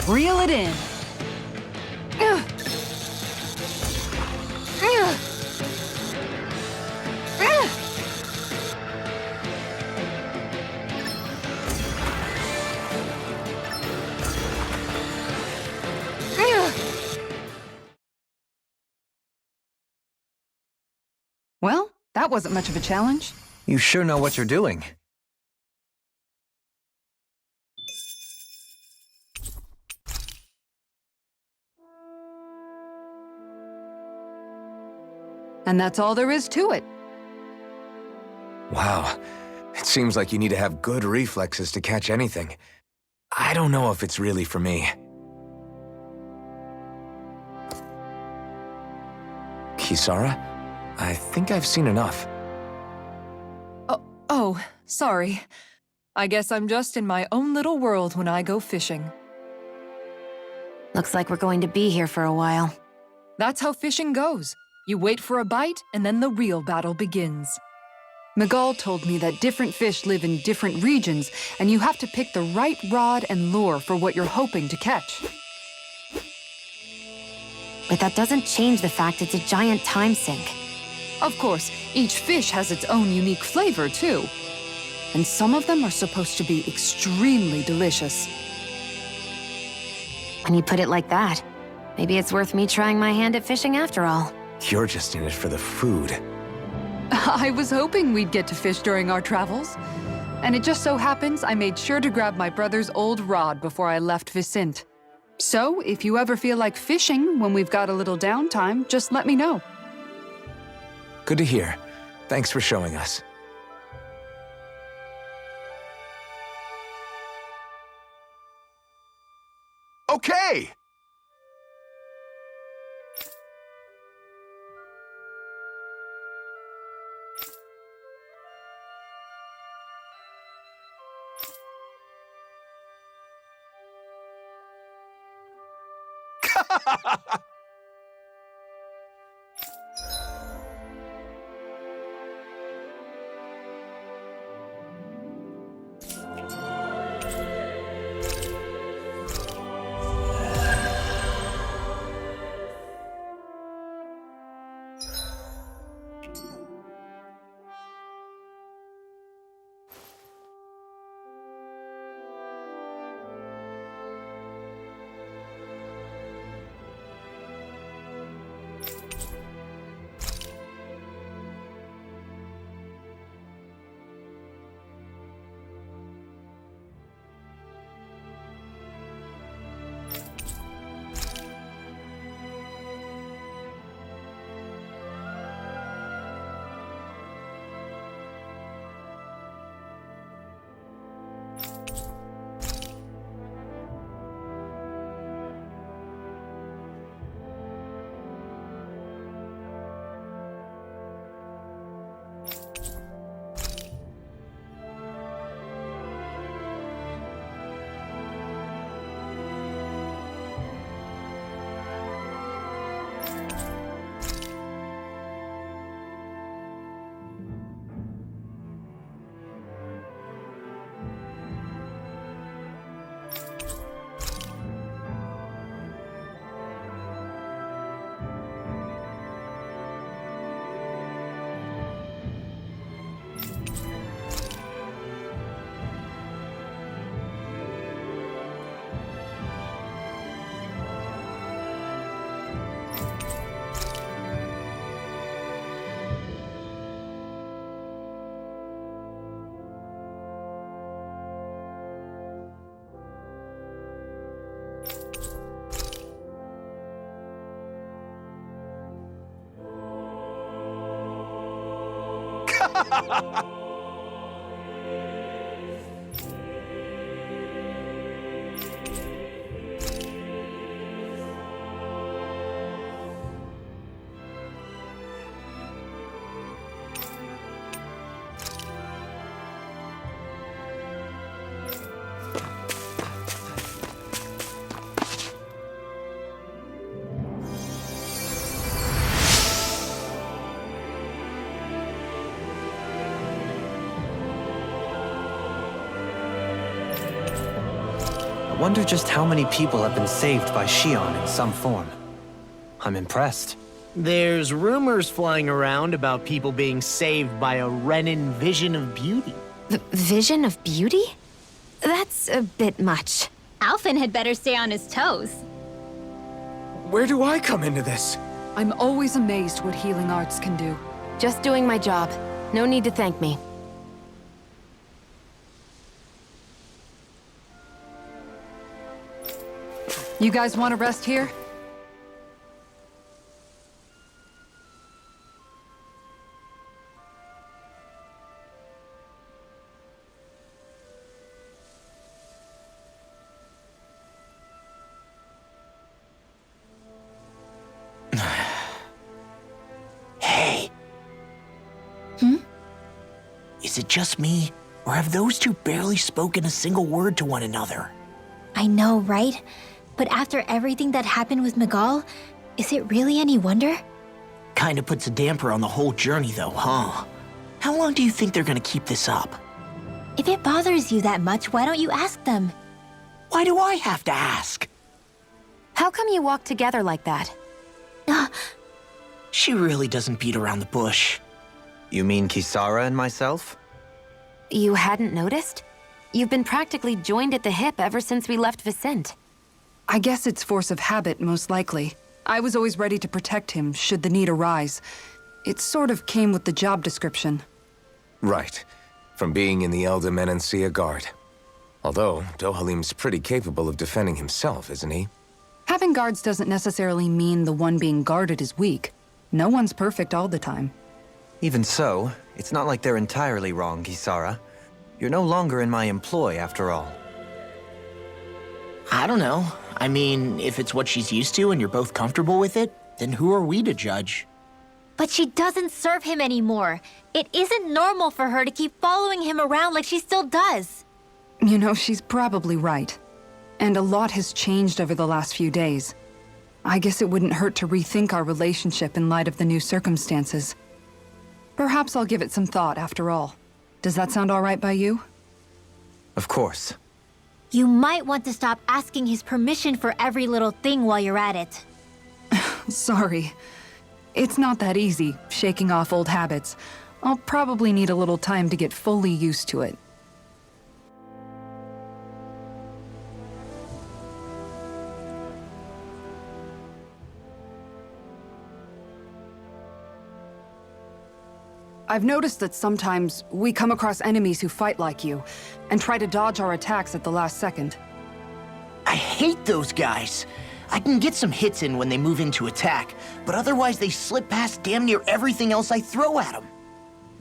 Reel it in. Well, that wasn't much of a challenge. You sure know what you're doing. And that's all there is to it. Wow. It seems like you need to have good reflexes to catch anything. I don't know if it's really for me. Kisara? I think I've seen enough. Oh, sorry. I guess I'm just in my own little world when I go fishing. Looks like we're going to be here for a while. That's how fishing goes. You wait for a bite, and then the real battle begins. Miguel told me that different fish live in different regions, and you have to pick the right rod and lure for what you're hoping to catch. But that doesn't change the fact it's a giant time sink. Of course, each fish has its own unique flavor, too. And some of them are supposed to be extremely delicious. When you put it like that, maybe it's worth me trying my hand at fishing after all. You're just in it for the food. I was hoping we'd get to fish during our travels. And it just so happens I made sure to grab my brother's old rod before I left Vicente. So, if you ever feel like fishing when we've got a little downtime, just let me know. Good to hear. Thanks for showing us. Okay! Wonder just how many people have been saved by Shion in some form. I'm impressed. There's rumors flying around about people being saved by a Renin vision of beauty. Vision of beauty? That's a bit much. Alphen had better stay on his toes. Where do I come into this? I'm always amazed what healing arts can do. Just doing my job. No need to thank me. You guys want to rest here? Hey. Is it just me, or have those two barely spoken a single word to one another? I know, right? But after everything that happened with Miguel, is it really any wonder? Kinda puts a damper on the whole journey though, huh? How long do you think they're gonna keep this up? If it bothers you that much, why don't you ask them? Why do I have to ask? How come you walk together like that? She really doesn't beat around the bush. You mean Kisara and myself? You hadn't noticed? You've been practically joined at the hip ever since we left Vicente. I guess it's force of habit, most likely. I was always ready to protect him, should the need arise. It sort of came with the job description. Right. From being in the Elder Menancia Guard. Although, Dohalim's pretty capable of defending himself, isn't he? Having guards doesn't necessarily mean the one being guarded is weak. No one's perfect all the time. Even so, it's not like they're entirely wrong, Kisara. You're no longer in my employ, after all. I don't know. I mean, if it's what she's used to and you're both comfortable with it, then who are we to judge? But she doesn't serve him anymore. It isn't normal for her to keep following him around like she still does. You know, she's probably right. And a lot has changed over the last few days. I guess it wouldn't hurt to rethink our relationship in light of the new circumstances. Perhaps I'll give it some thought after all. Does that sound all right by you? Of course. You might want to stop asking his permission for every little thing while you're at it. Sorry. It's not that easy, shaking off old habits. I'll probably need a little time to get fully used to it. I've noticed that sometimes we come across enemies who fight like you, and try to dodge our attacks at the last second. I hate those guys. I can get some hits in when they move into attack, but otherwise they slip past damn near everything else I throw at them.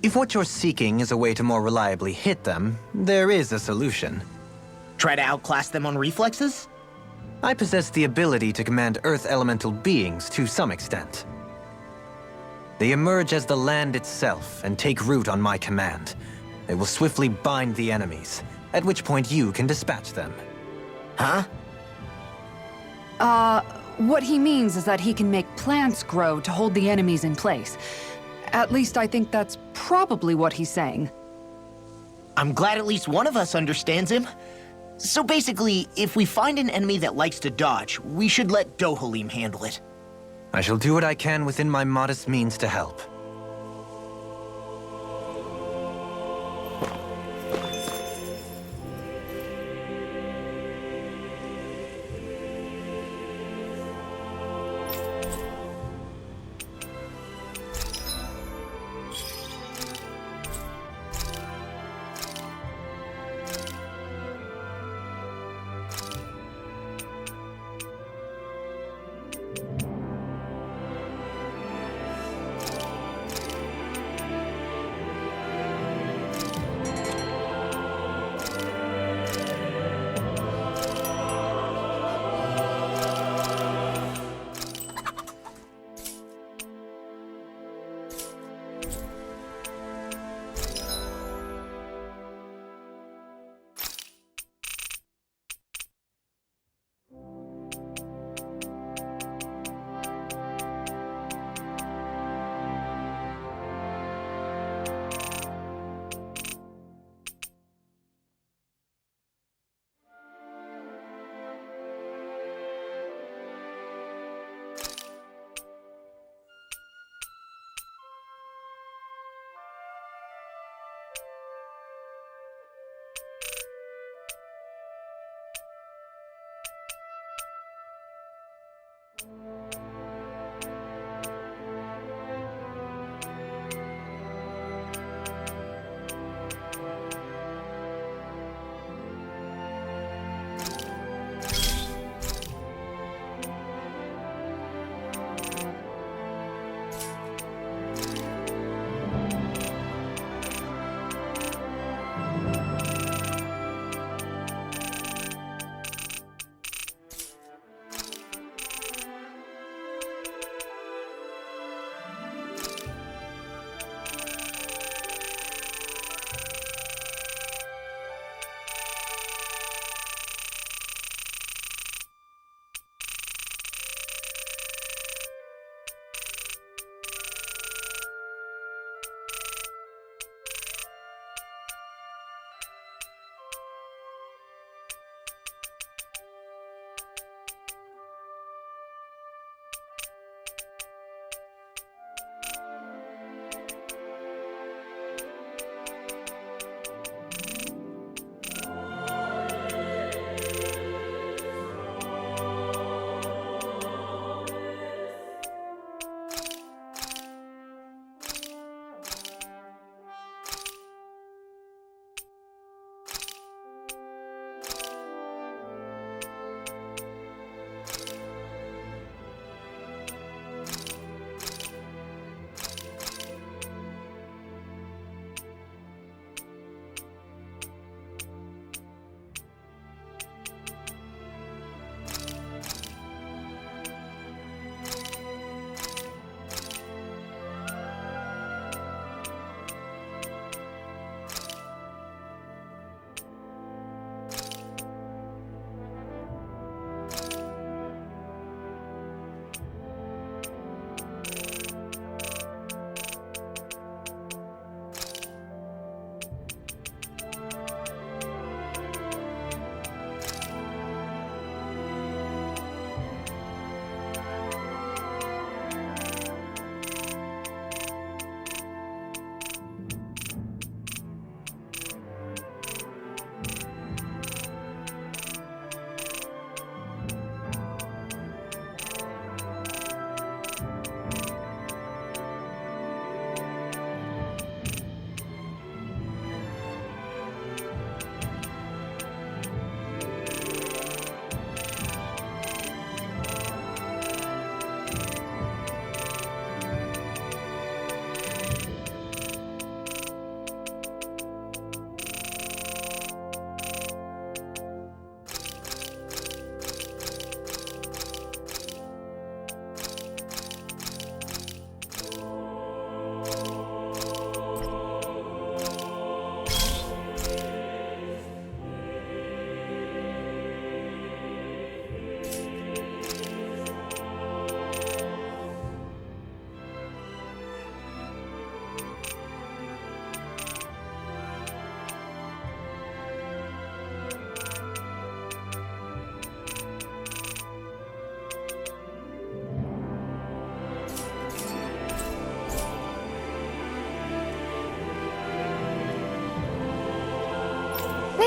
If what you're seeking is a way to more reliably hit them, there is a solution. Try to outclass them on reflexes? I possess the ability to command Earth elemental beings to some extent. They emerge as the land itself and take root on my command. They will swiftly bind the enemies, at which point you can dispatch them. Huh? What he means is that he can make plants grow to hold the enemies in place. At least I think that's probably what he's saying. I'm glad at least one of us understands him. So basically, if we find an enemy that likes to dodge, we should let Dohalim handle it. I shall do what I can within my modest means to help.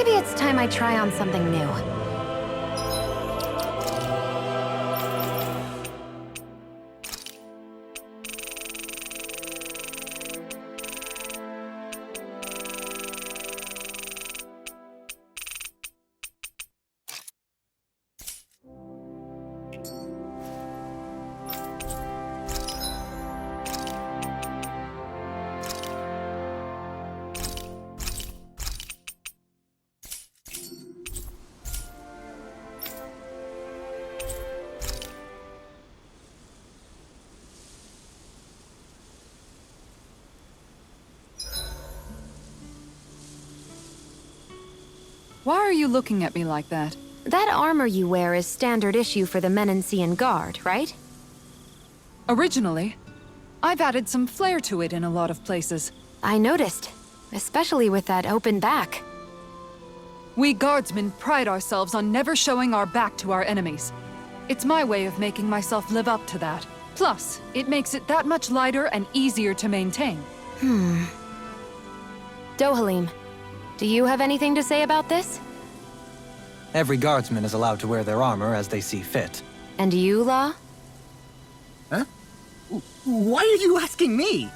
Maybe it's time I try on something new. Why are you looking at me like that? That armor you wear is standard issue for the Menancian Guard, right? Originally, I've added some flair to it in a lot of places. I noticed, especially with that open back. We guardsmen pride ourselves on never showing our back to our enemies. It's my way of making myself live up to that. Plus, it makes it that much lighter and easier to maintain. Dohalim, do you have anything to say about this? Every guardsman is allowed to wear their armor as they see fit. And you, Law? Why are you asking me?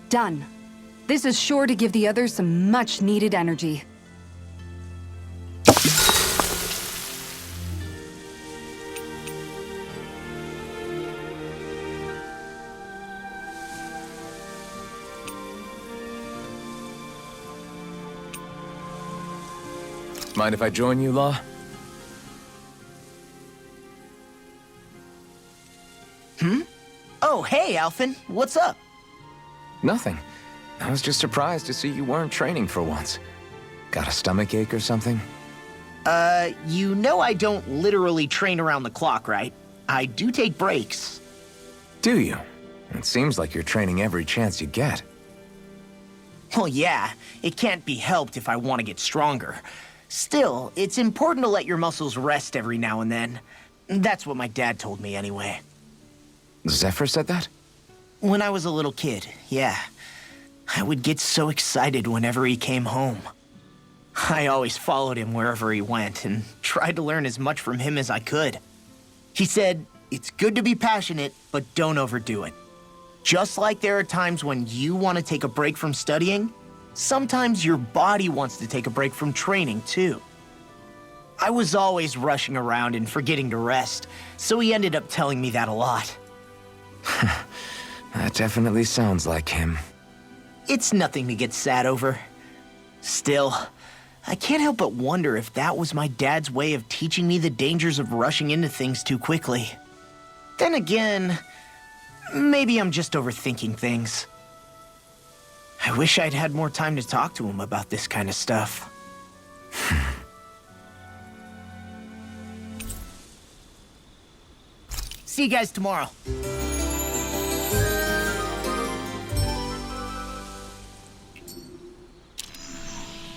Done. This is sure to give the others some much-needed energy. Mind if I join you, Law? Oh, hey, Alphen. What's up? Nothing. I was just surprised to see you weren't training for once. Got a stomach ache or something? You know I don't literally train around the clock, right? I do take breaks. Do you? It seems like you're training every chance you get. Well, yeah, it can't be helped if I want to get stronger. Still, it's important to let your muscles rest every now and then. That's what my dad told me anyway. Zephyr said that? When I was a little kid, yeah. I would get so excited whenever he came home. I always followed him wherever he went and tried to learn as much from him as I could. He said, it's good to be passionate, but don't overdo it. Just like there are times when you want to take a break from studying, sometimes your body wants to take a break from training too. I was always rushing around and forgetting to rest, so he ended up telling me that a lot. That definitely sounds like him. It's nothing to get sad over. Still, I can't help but wonder if that was my dad's way of teaching me the dangers of rushing into things too quickly. Then again, maybe I'm just overthinking things. I wish I'd had more time to talk to him about this kind of stuff. See you guys tomorrow.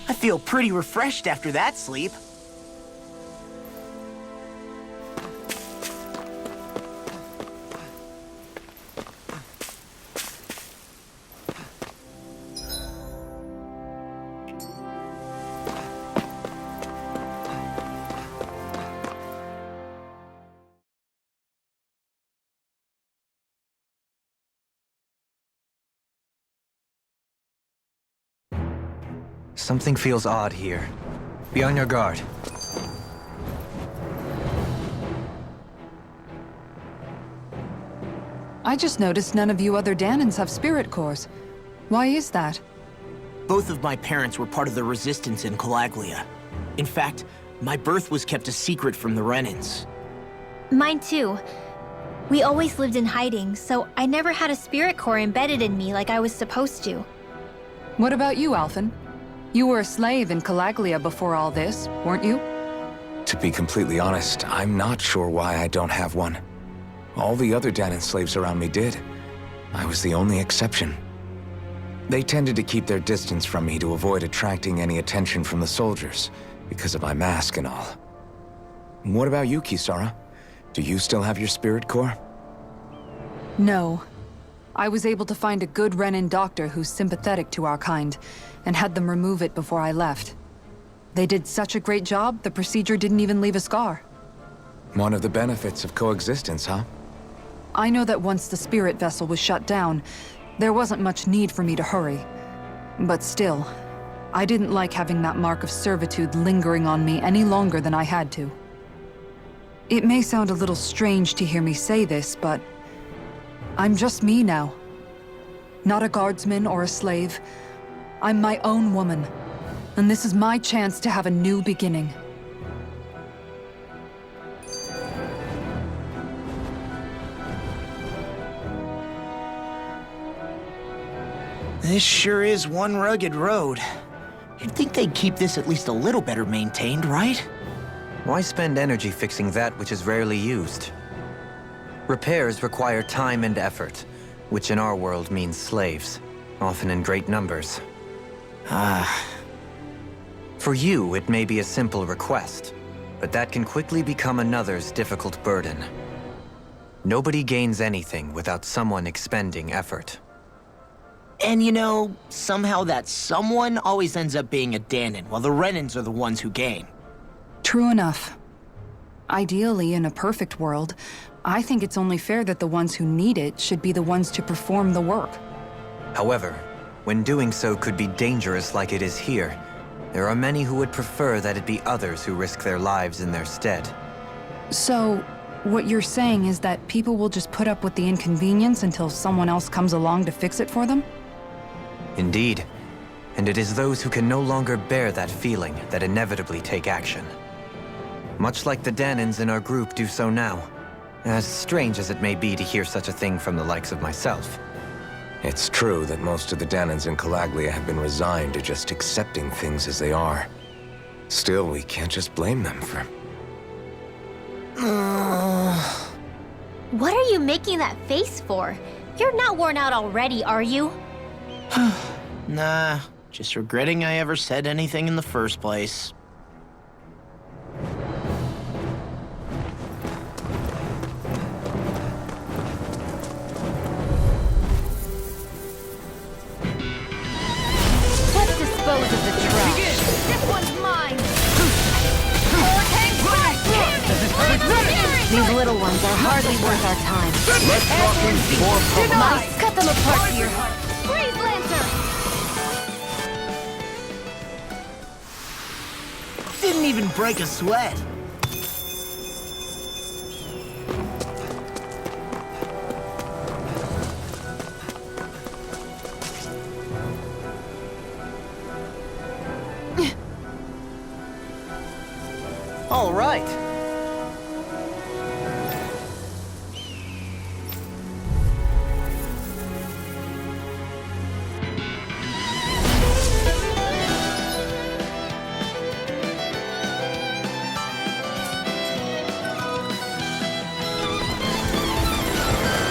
I feel pretty refreshed after that sleep. Something feels odd here. Be on your guard. I just noticed none of you other Danans have spirit cores. Why is that? Both of my parents were part of the resistance in Calaglia. In fact, my birth was kept a secret from the Renans. Mine too. We always lived in hiding, so I never had a spirit core embedded in me like I was supposed to. What about you, Alphen? You were a slave in Calaglia before all this, weren't you? To be completely honest, I'm not sure why I don't have one. All the other Danan slaves around me did. I was the only exception. They tended to keep their distance from me to avoid attracting any attention from the soldiers, because of my mask and all. What about you, Kisara? Do you still have your spirit core? No. I was able to find a good Renan doctor who's sympathetic to our kind, and had them remove it before I left. They did such a great job, the procedure didn't even leave a scar. One of the benefits of coexistence, huh? I know that once the spirit vessel was shut down, there wasn't much need for me to hurry. But still, I didn't like having that mark of servitude lingering on me any longer than I had to. It may sound a little strange to hear me say this, but I'm just me now. Not a guardsman or a slave. I'm my own woman, and this is my chance to have a new beginning. This sure is one rugged road. You'd think they'd keep this at least a little better maintained, right? Why spend energy fixing that which is rarely used? Repairs require time and effort, which in our world means slaves, often in great numbers. For you, it may be a simple request, but that can quickly become another's difficult burden. Nobody gains anything without someone expending effort. And you know, somehow that someone always ends up being a Dahnan, while the Renans are the ones who gain. True enough. Ideally, in a perfect world, I think it's only fair that the ones who need it should be the ones to perform the work. However, when doing so could be dangerous like it is here, there are many who would prefer that it be others who risk their lives in their stead. So, what you're saying is that people will just put up with the inconvenience until someone else comes along to fix it for them? Indeed. And it is those who can no longer bear that feeling that inevitably take action. Much like the Dahnans in our group do so now. As strange as it may be to hear such a thing from the likes of myself. It's true that most of the Dahnans in Calaglia have been resigned to just accepting things as they are. Still, we can't just blame them for... What are you making that face for? You're not worn out already, are you? Nah, just regretting I ever said anything in the first place. Let's dispose of the trash. This one's mine! These little ones are hardly worth our time. Let's talk in more public. Must cut them apart to your heart. Freeze Lancer! Didn't even break a sweat. All right.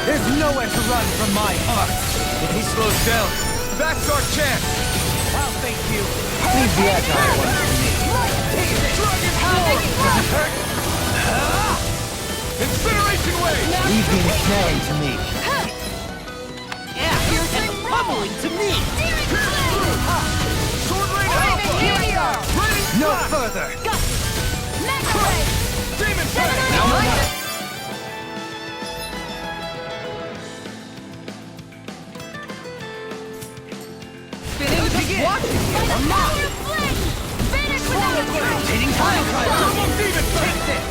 There's nowhere to run from my heart. If he slows down, that's our chance. I'll thank you. Leave the agile ones to me. Dragon power! Does it hurt? Incineration wave! Leave the ensnaring to me. And the pummeling to me! Sword Rain Alpha! Raining No Blast! further! Demon Fang! Now enough! Taking time! Turbo Demon Fang!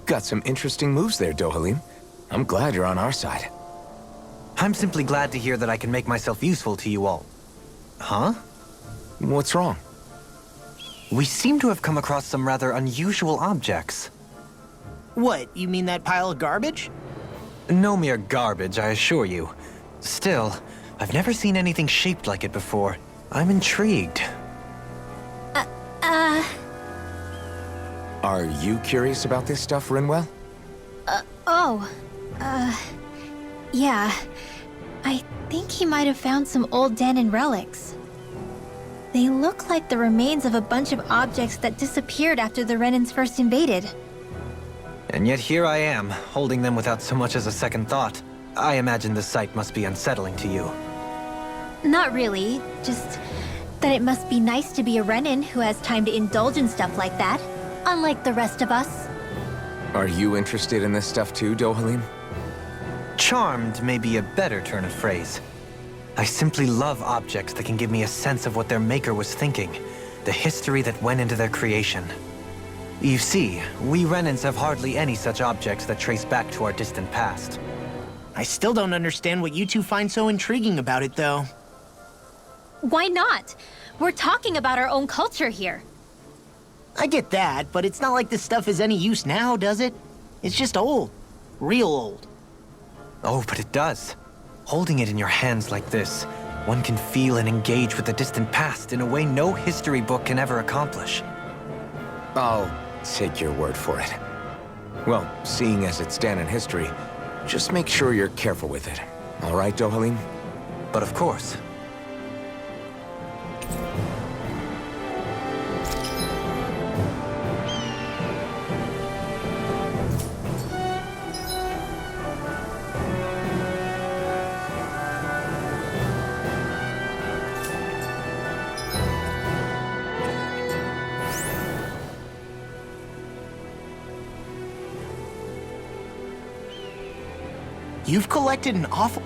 Got some interesting moves there, Dohalim. I'm glad you're on our side. I'm simply glad to hear that I can make myself useful to you all. Huh? What's wrong? We seem to have come across some rather unusual objects. What, you mean that pile of garbage? No mere garbage, I assure you. Still, I've never seen anything shaped like it before. I'm intrigued. Are you curious about this stuff, Rinwell? Yeah. I think he might have found some old Dahnan relics. They look like the remains of a bunch of objects that disappeared after the Renans first invaded. And yet here I am, holding them without so much as a second thought. I imagine the sight must be unsettling to you. Not really, just that it must be nice to be a Renan who has time to indulge in stuff like that, unlike the rest of us. Are you interested in this stuff too, Dohalim? Charmed may be a better turn of phrase. I simply love objects that can give me a sense of what their maker was thinking, the history that went into their creation. You see, we Renans have hardly any such objects that trace back to our distant past. I still don't understand what you two find so intriguing about it, though. Why not? We're talking about our own culture here. I get that, but it's not like this stuff is any use now, does it? It's just old. Real old. Oh, but it does. Holding it in your hands like this, one can feel and engage with the distant past in a way no history book can ever accomplish. I'll take your word for it. Well, seeing as it's Dan in history, just make sure you're careful with it. All right, Dohalim? But of course. You've collected an awful...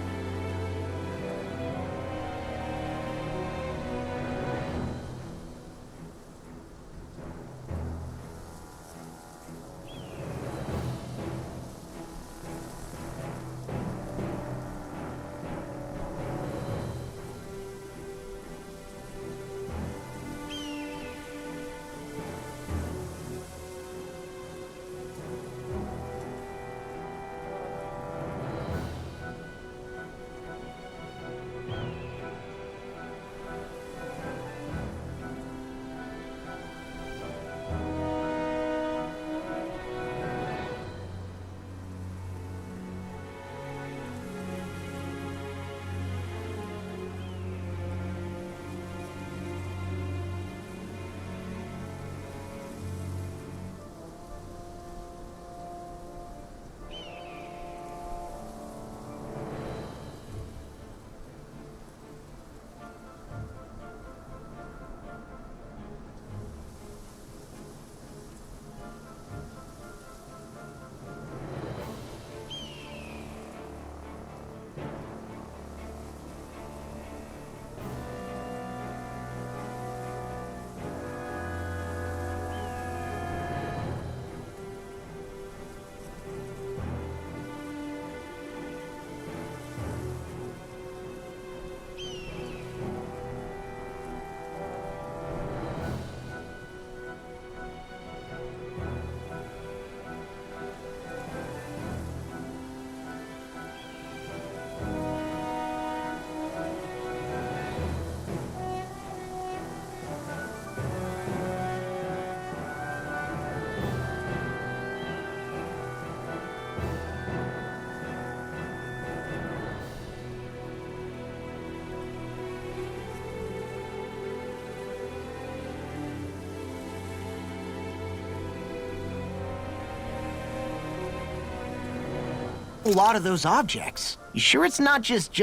A lot of those objects. You sure it's not just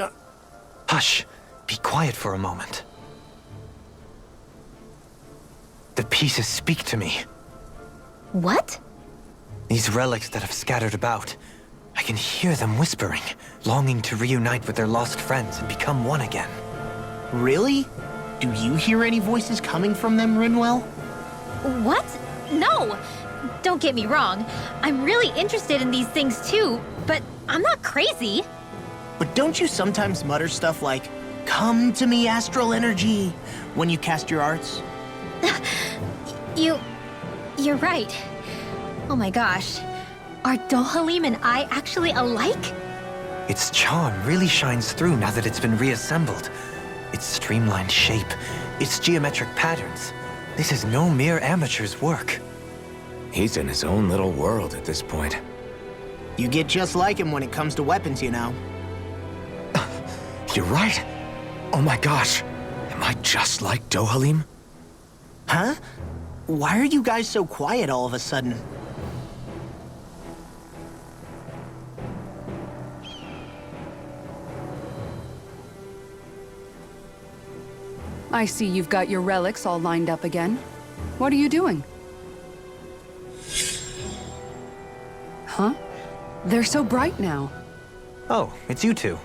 Hush. Be quiet for a moment. The pieces speak to me. What? These relics that have scattered about. I can hear them whispering, longing to reunite with their lost friends and become one again. Really? Do you hear any voices coming from them, Rinwell? What? No! Don't get me wrong. I'm really interested in these things too, but I'm not crazy. But don't you sometimes mutter stuff like, "Come to me, astral energy," when you cast your arts? You're right. Oh my gosh. Are Dohalim and I actually alike? Its charm really shines through now that it's been reassembled. Its streamlined shape, its geometric patterns. This is no mere amateur's work. He's in his own little world at this point. You get just like him when it comes to weapons, you know. You're right. Oh my gosh. Am I just like Dohalim? Huh? Why are you guys so quiet all of a sudden? I see you've got your relics all lined up again. What are you doing? Huh? They're so bright now. Oh, it's you two.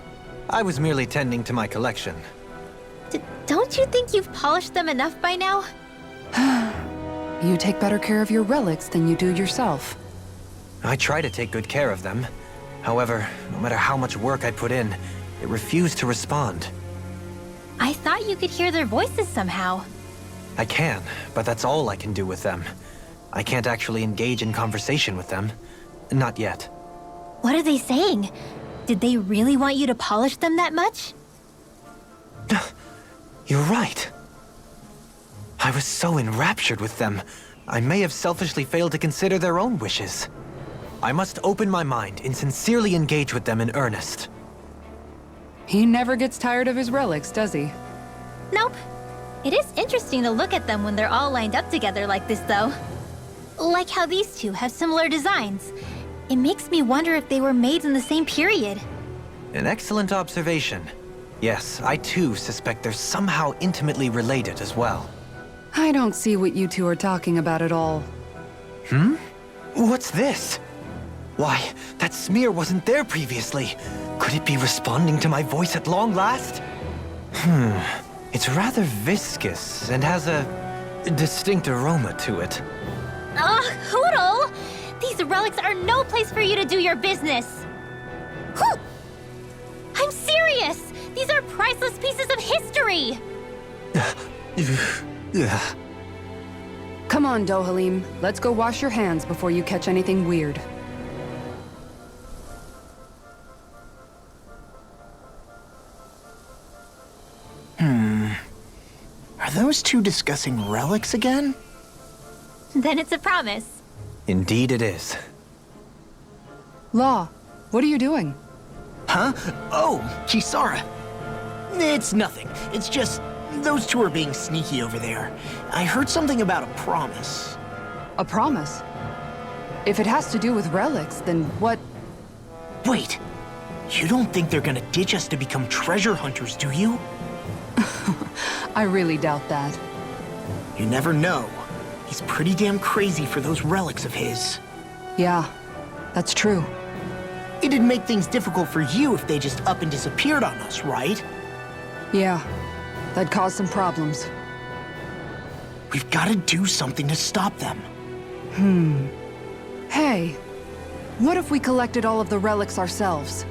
I was merely tending to my collection. Don't you think you've polished them enough by now? You take better care of your relics than you do yourself. I try to take good care of them. However, no matter how much work I put in, it refused to respond. I thought you could hear their voices somehow. I can, but that's all I can do with them. I can't actually engage in conversation with them. Not yet. What are they saying? Did they really want you to polish them that much? You're right. I was so enraptured with them, I may have selfishly failed to consider their own wishes. I must open my mind and sincerely engage with them in earnest. He never gets tired of his relics, does he? Nope. It is interesting to look at them when they're all lined up together like this, though. Like how these two have similar designs. It makes me wonder if they were made in the same period. An excellent observation. Yes, I too suspect they're somehow intimately related as well. I don't see what you two are talking about at all. What's this? Why, that smear wasn't there previously. Could it be responding to my voice at long last? It's rather viscous and has a distinct aroma to it. Ugh, Hootle! These relics are no place for you to do your business! Whew! I'm serious! These are priceless pieces of history! Come on, Dohalim. Let's go wash your hands before you catch anything weird. Are those two discussing relics again? Then it's a promise. Indeed it is. Law, what are you doing? Huh? Oh, Kisara. It's nothing. It's just those two are being sneaky over there. I heard something about a promise. A promise? If it has to do with relics, then what? Wait. You don't think they're gonna ditch us to become treasure hunters, do you? I really doubt that. You never know. He's pretty damn crazy for those relics of his. Yeah, that's true. It'd make things difficult for you if they just up and disappeared on us, right? Yeah, that'd cause some problems. We've gotta do something to stop them. Hey, what if we collected all of the relics ourselves?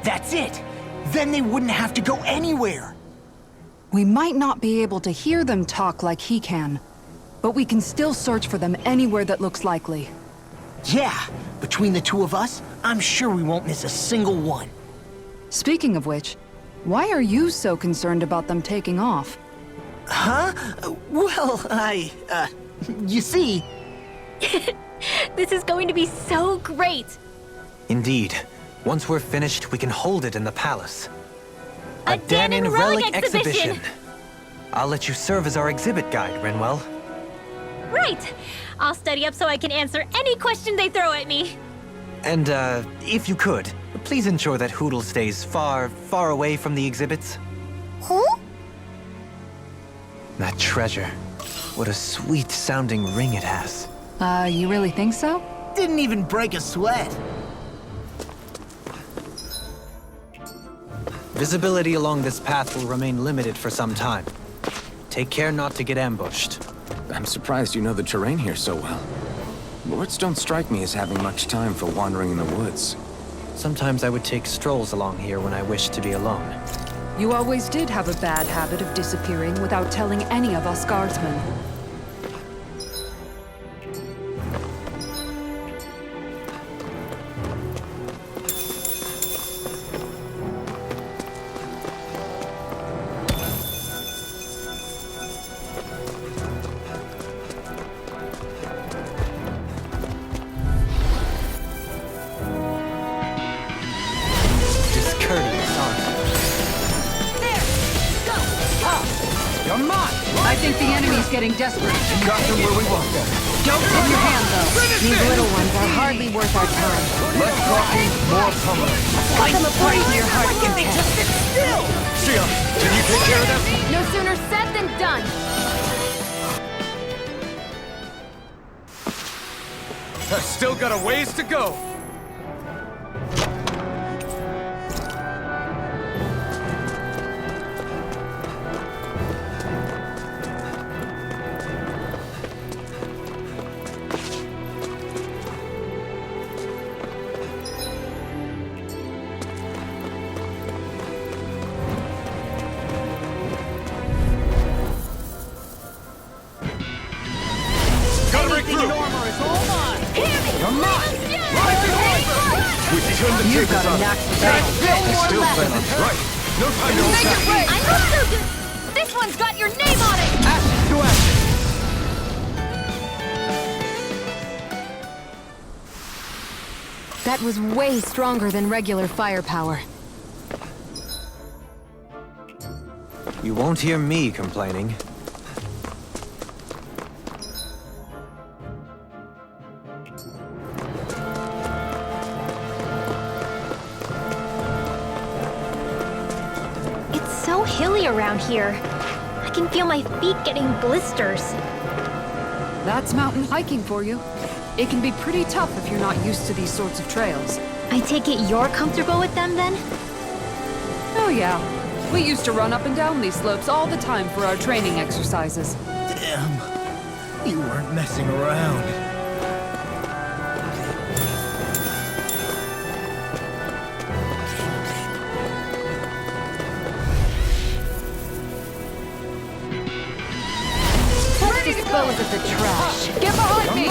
That's it! Then they wouldn't have to go anywhere! We might not be able to hear them talk like he can, but we can still search for them anywhere that looks likely. Yeah, between the two of us, I'm sure we won't miss a single one. Speaking of which, why are you so concerned about them taking off? Huh? Well, you see... This is going to be so great! Indeed. Once we're finished, we can hold it in the palace. A Danon Relic exhibition! I'll let you serve as our exhibit guide, Rinwell. Right! I'll study up so I can answer any question they throw at me. And, if you could, please ensure that Hootle stays far, far away from the exhibits. Who? That treasure. What a sweet-sounding ring it has. You really think so? Didn't even break a sweat. Visibility along this path will remain limited for some time. Take care not to get ambushed. I'm surprised you know the terrain here so well. Lords don't strike me as having much time for wandering in the woods. Sometimes I would take strolls along here when I wished to be alone. You always did have a bad habit of disappearing without telling any of us guardsmen. I think the enemy's getting desperate. Got them where we want them. Don't give your hand, though. These little ones are hardly worth our time. Less talking, more pummeling. Put them apart in your heart content. Shia, can you take care of them? No sooner said than done! I've still got a ways to go. You've got tables a up. knack for that. Still plan on right. No time to hold back. I'm also good. This one's got your name on it. Action to action. That was way stronger than regular firepower. You won't hear me complaining. It's so hilly around here. I can feel my feet getting blisters. That's mountain hiking for you. It can be pretty tough if you're not used to these sorts of trails. I take it you're comfortable with them then? Oh yeah. We used to run up and down these slopes all the time for our training exercises. Damn. You weren't messing around. Let's dispose of the trash. Get behind me!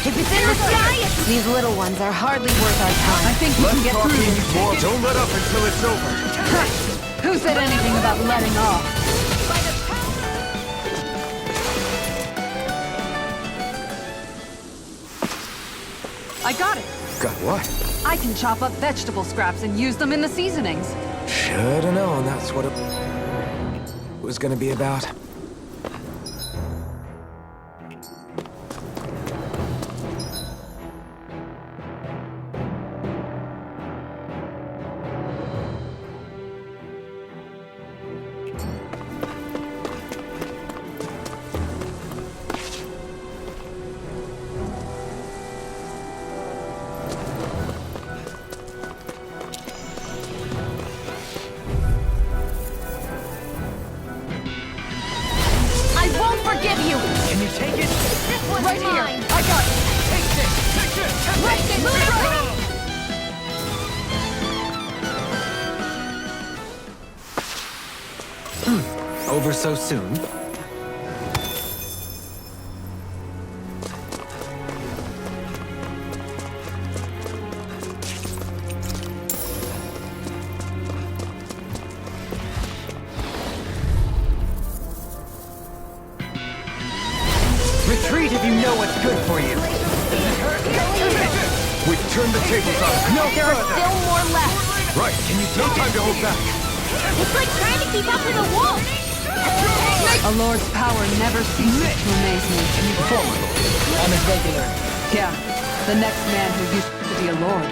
If it's in the sky, it's... These little ones are hardly worth our I time. think we can get through this. More. Don't let up until it's over. Who said anything about letting off? I got it. Got what? I can chop up vegetable scraps and use them in the seasonings. Should've known that's what it was gonna be about. I won't forgive you! Can you take it? This one's Right here. mine! I got it. Take this. Take this. Right, move it right! Over so soon? Retreat if you know what's good for you. We've turned the tables on. No There are further. still more left! Right. Can you no time to hold back? It's like trying to keep up with a wolf! A lord's power never ceases to amaze me. I'm a regular. Yeah, the next man who used to be a lord.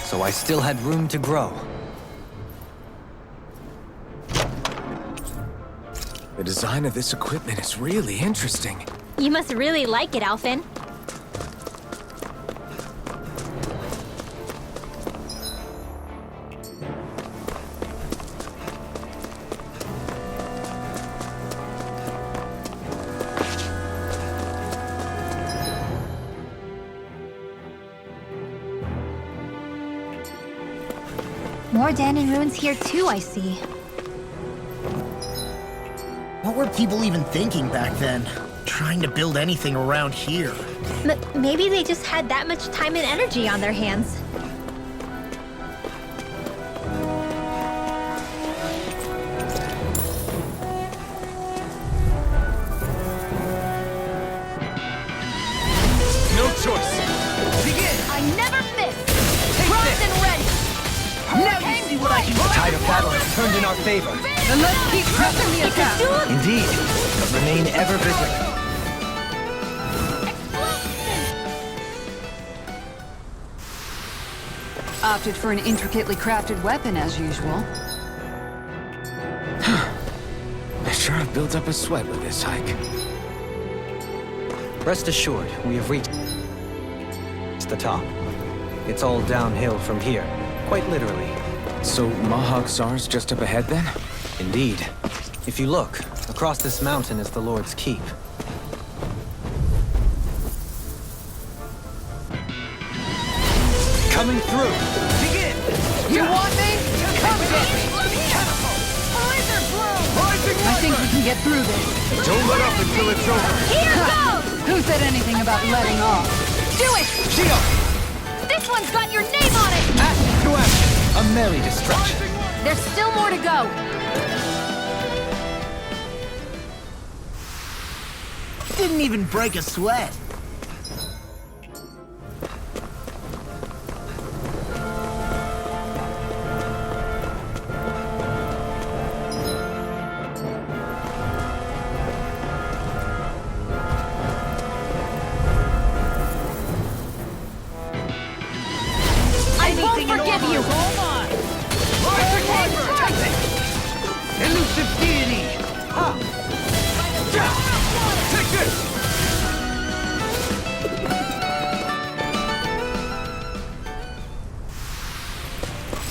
So I still had room to grow. The design of this equipment is really interesting. You must really like it, Alphen. More Danon ruins here too, I see. What were people even thinking back then? Trying to build anything around here. Maybe they just had that much time and energy on their hands. No choice. Begin. I never miss! Primed and ready! Now you see what I can do. The tide of battle has turned in our favor. Then let's keep pressing the It's a attack. duel! Indeed, but remain ever vigilant. Opted for an intricately crafted weapon as usual. I sure have built up a sweat with this hike. Rest assured, we have reached the top. It's all downhill from here, quite literally. So Mahag Sar's just up ahead then? Indeed. If you look, across this mountain is the Lord's Keep. Coming through! Begin. You want me? Come get me! I think we can get through this. Don't let up until it's over. Here goes! Who said anything about letting off? Do it! Shield! This one's got your name on it! Action to action! A merry destruction! There's still more to go. Didn't even break a sweat. I won't forgive you! Elusive deity! Ha! Take this!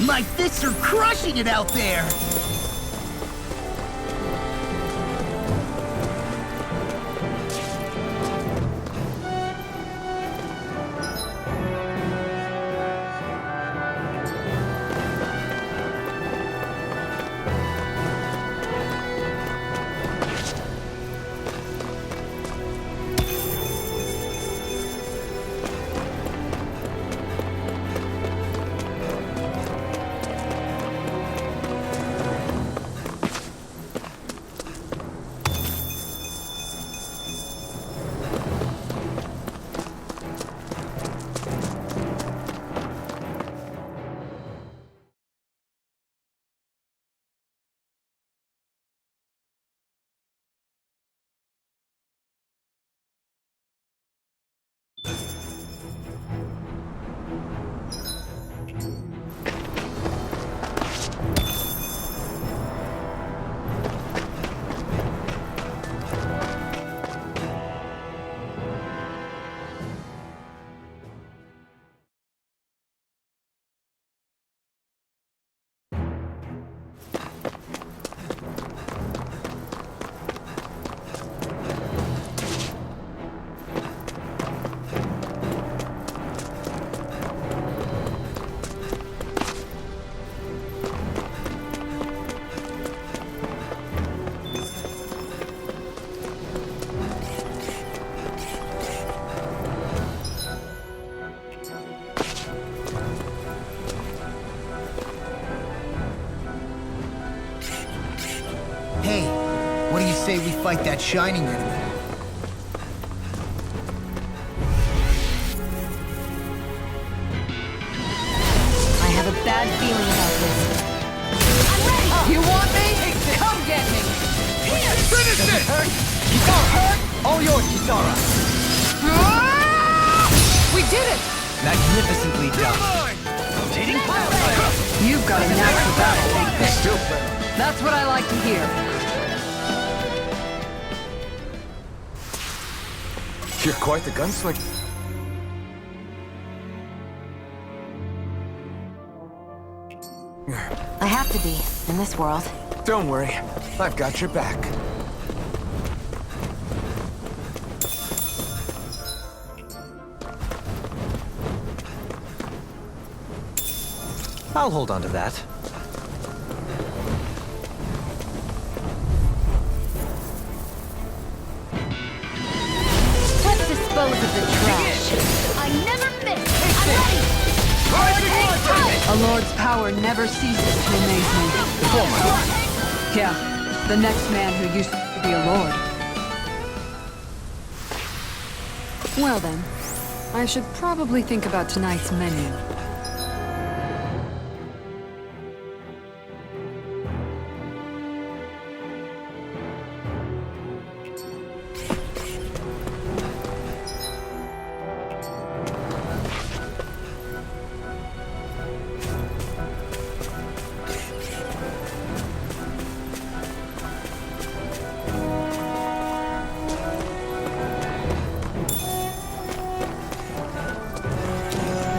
My fists are crushing it out there! Hey, what do you say we fight that shining enemy? I have a bad feeling about this. You want me? Come get me! Finish it! Kisara! All yours, Kisara! We did it! Magnificently done! Rotating power! You've got a knack for battle. Still better. That's what I like to hear. You're quite the gunslinger. I have to be, in this world. Don't worry, I've got your back. I'll hold on to that. Let's dispose of the trash. I never miss. I'm ready. A lord's power never ceases to amaze me. Yeah, the next man who used to be a lord. Well then, I should probably think about tonight's menu.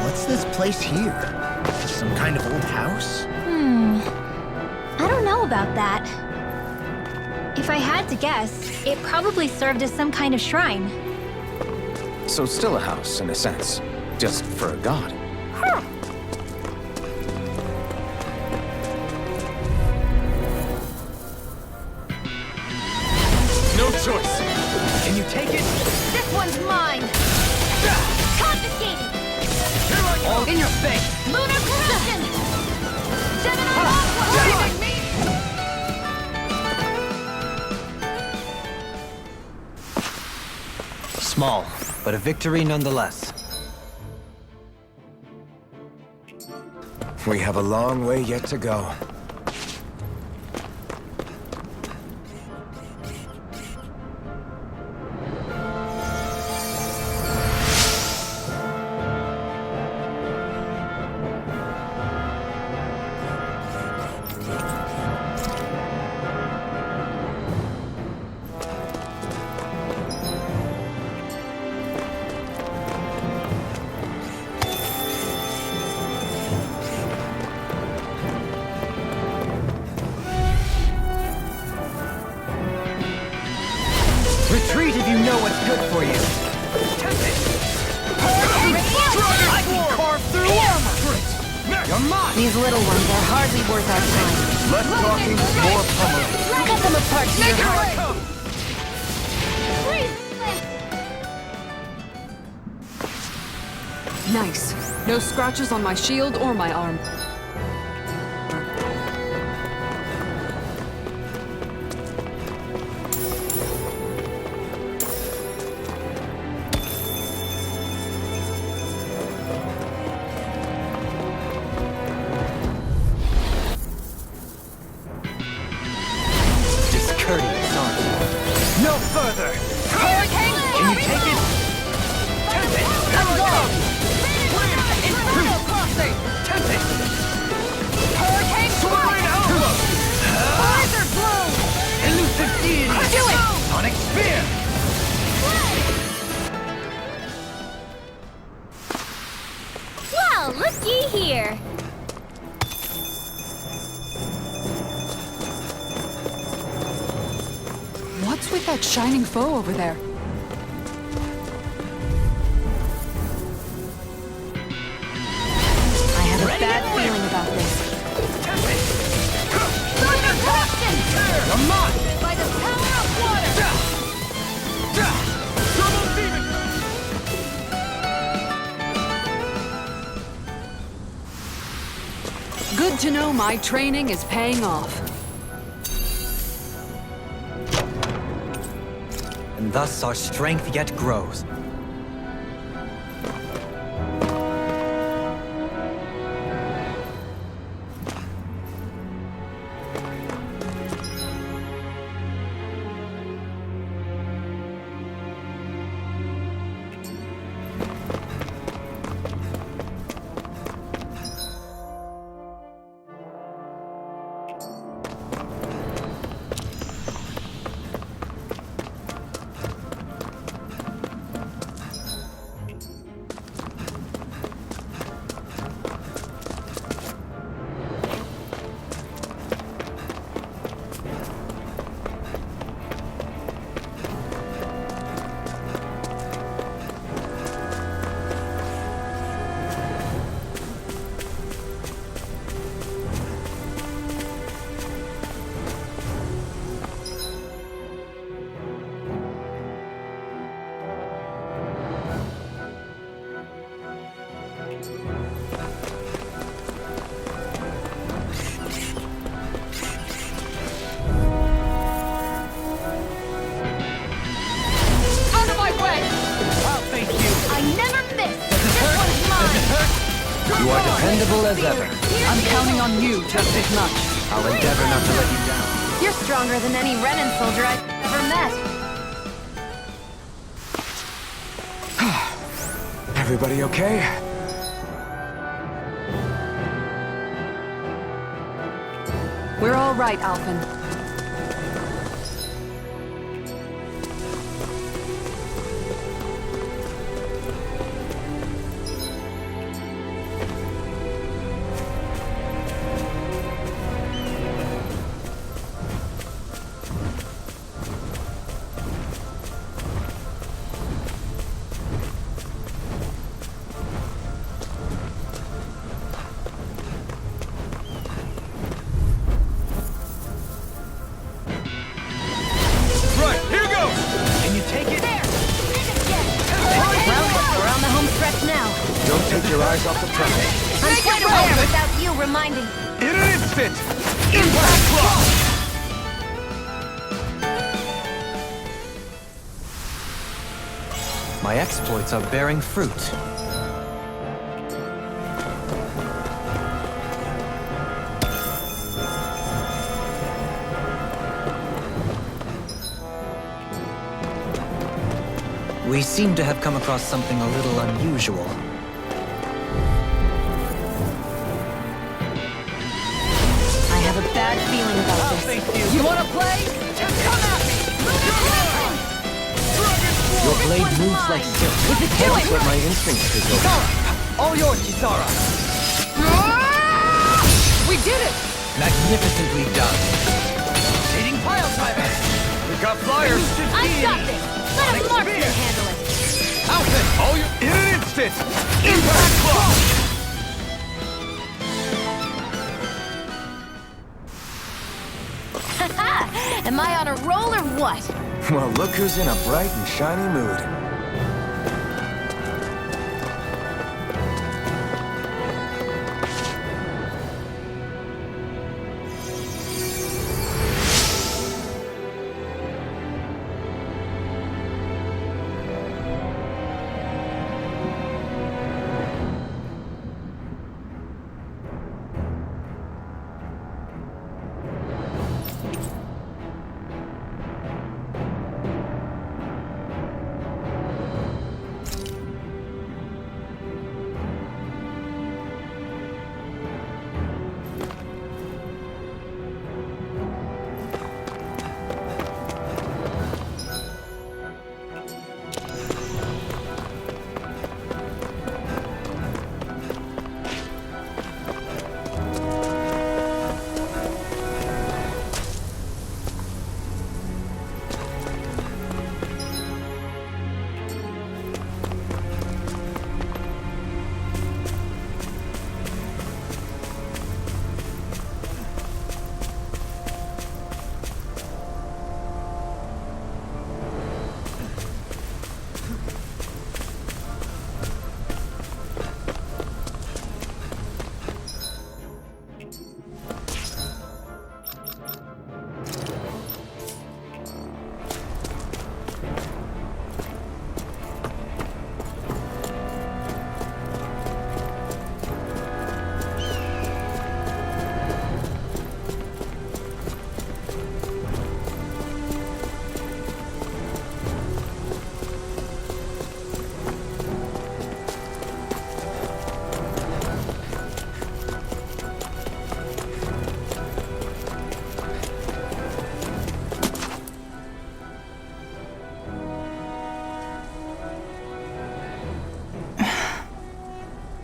What's this place here? Some kind of old house? I don't know about that. If I had to guess, it probably served as some kind of shrine. So still a house, in a sense. Just for a god. No choice! Can you take it? This one's mine! Cut Small, but a victory nonetheless. We have a long way yet to go. Retreat if you know what's good for you. I can carve through armor! You're mine! These little ones are hardly worth our time. Less talking, more pummeling. Cut them apart to your heart. Nice. No scratches on my shield or my arm. Discourteous, aren't you? No further! Can you take it? Tempt it! I'm gone! Inferno crossing! Tempt it! Hurricane Sword elbow! Blizzard bloom! Elusive deity! Do it! Sonic spear! Well, looky here. What's with that shining foe over there? I have a bad feeling about this. Tempt it! Thunder Captain! You're mine! By the power of water! Double demon! Good to know my training is paying off. And thus our strength yet grows. Out of my way! I'll thank you! I never miss. This one's mine. You are dependable as ever. I'm counting on you just as much. I'll endeavor not to let you down. You're stronger than any Renan soldier I've ever met. Everybody okay? We're all right, Alphen. Right, here goes! Can you take it? Well, we're on the home stretch now. Don't take your eyes off the prize. I'm quite aware without you reminding. In an instant! Impact clock! My exploits are bearing fruit. We seem to have come across something a little unusual. I have a bad feeling about this. Thank you. You wanna play? Just come at me! Your blade moves like silk. That's what my instincts could go. Kisara! All yours, Kisara! We did it! Magnificently done. Needing pile timer! We got flyers! I've got this! Let a marksman handle it! Outfit! All you in an instant! Impact block! Am I on a roll or what? Well, look who's in a bright and shiny mood.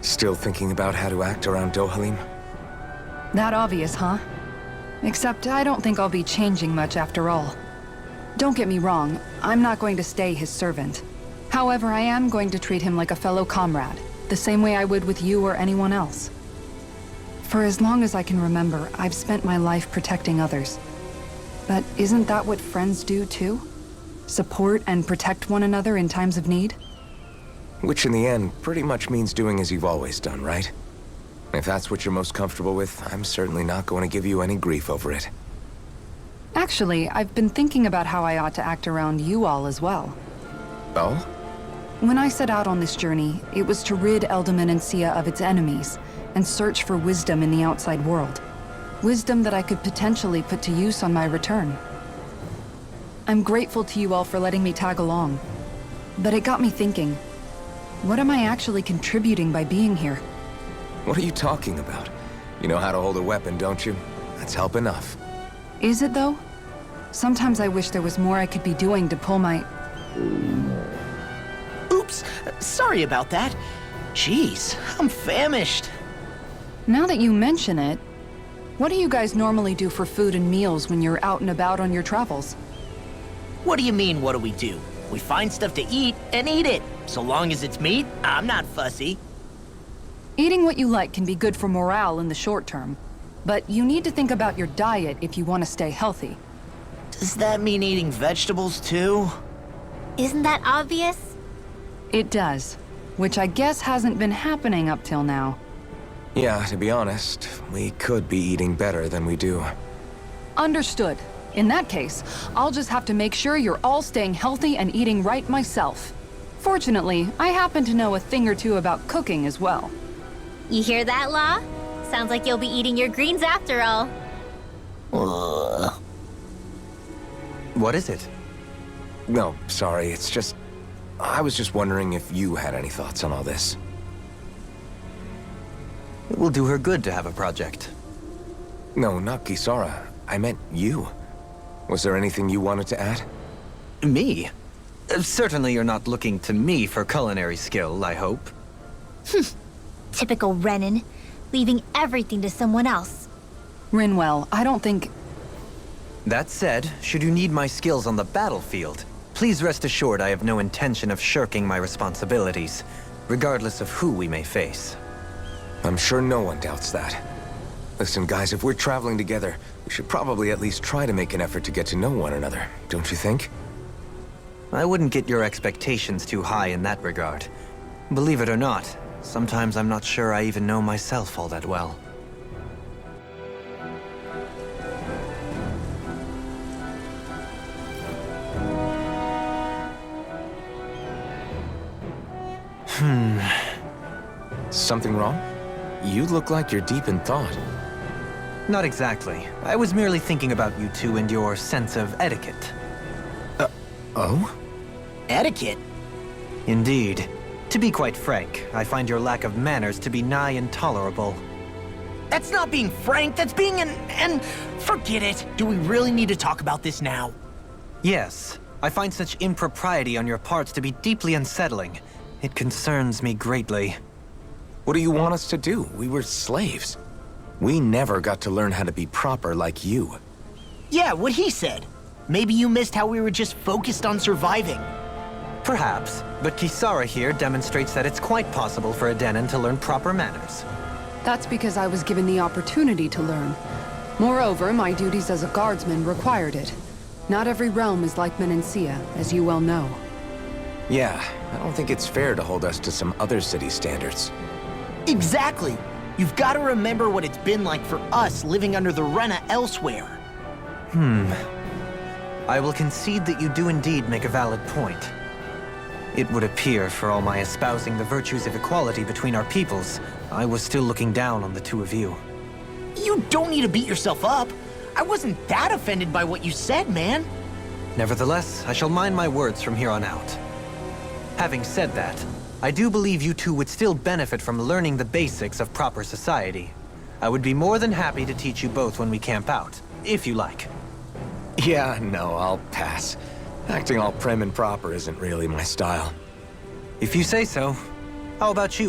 Still thinking about how to act around Dohalim? That obvious, huh? Except I don't think I'll be changing much after all. Don't get me wrong, I'm not going to stay his servant. However, I am going to treat him like a fellow comrade, the same way I would with you or anyone else. For as long as I can remember, I've spent my life protecting others. But isn't that what friends do too? Support and protect one another in times of need? Which in the end pretty much means doing as you've always done, right? If that's what you're most comfortable with, I'm certainly not going to give you any grief over it. Actually, I've been thinking about how I ought to act around you all as well. Oh? When I set out on this journey, it was to rid Eldaman and Sia of its enemies, and search for wisdom in the outside world. Wisdom that I could potentially put to use on my return. I'm grateful to you all for letting me tag along. But it got me thinking, what am I actually contributing by being here? What are you talking about? You know how to hold a weapon, don't you? That's help enough. Is it though? Sometimes I wish there was more I could be doing to pull my... Oops, sorry about that. Jeez, I'm famished. Now that you mention it, what do you guys normally do for food and meals when you're out and about on your travels? What do you mean, what do we do? We find stuff to eat and eat it. So long as it's meat, I'm not fussy. Eating what you like can be good for morale in the short term, but you need to think about your diet if you want to stay healthy. Does that mean eating vegetables too? Isn't that obvious? It does, which I guess hasn't been happening up till now. Yeah, to be honest, we could be eating better than we do. Understood. In that case, I'll just have to make sure you're all staying healthy and eating right myself. Fortunately, I happen to know a thing or two about cooking as well. You hear that, Law? Sounds like you'll be eating your greens after all. What is it? No, sorry, it's just... I was just wondering if you had any thoughts on all this. It will do her good to have a project. No, not Kisara. I meant you. Was there anything you wanted to add? Me? Certainly you're not looking to me for culinary skill, I hope. Typical Renan, leaving everything to someone else. Rinwell, I don't think... That said, should you need my skills on the battlefield, please rest assured I have no intention of shirking my responsibilities, regardless of who we may face. I'm sure no one doubts that. Listen, guys, if we're traveling together, we should probably at least try to make an effort to get to know one another, don't you think? I wouldn't get your expectations too high in that regard. Believe it or not, sometimes I'm not sure I even know myself all that well. Something wrong? You look like you're deep in thought. Not exactly. I was merely thinking about you two and your sense of etiquette. Oh? Etiquette? Indeed. To be quite frank, I find your lack of manners to be nigh intolerable. That's not being frank, that's being and forget it. Do we really need to talk about this now? Yes, I find such impropriety on your parts to be deeply unsettling. It concerns me greatly. What do you want us to do? We were slaves. We never got to learn how to be proper like you. Yeah, what he said. Maybe you missed how we were just focused on surviving. Perhaps, but Kisara here demonstrates that it's quite possible for a Denon to learn proper manners. That's because I was given the opportunity to learn. Moreover, my duties as a guardsman required it. Not every realm is like Menancia, as you well know. Yeah, I don't think it's fair to hold us to some other city standards. Exactly. You've got to remember what it's been like for us living under the Rena elsewhere. I will concede that you do indeed make a valid point. It would appear, for all my espousing the virtues of equality between our peoples, I was still looking down on the two of you. You don't need to beat yourself up. I wasn't that offended by what you said, man. Nevertheless, I shall mind my words from here on out. Having said that, I do believe you two would still benefit from learning the basics of proper society. I would be more than happy to teach you both when we camp out, if you like. Yeah, no, I'll pass. Acting all prim and proper isn't really my style. If you say so. How about you?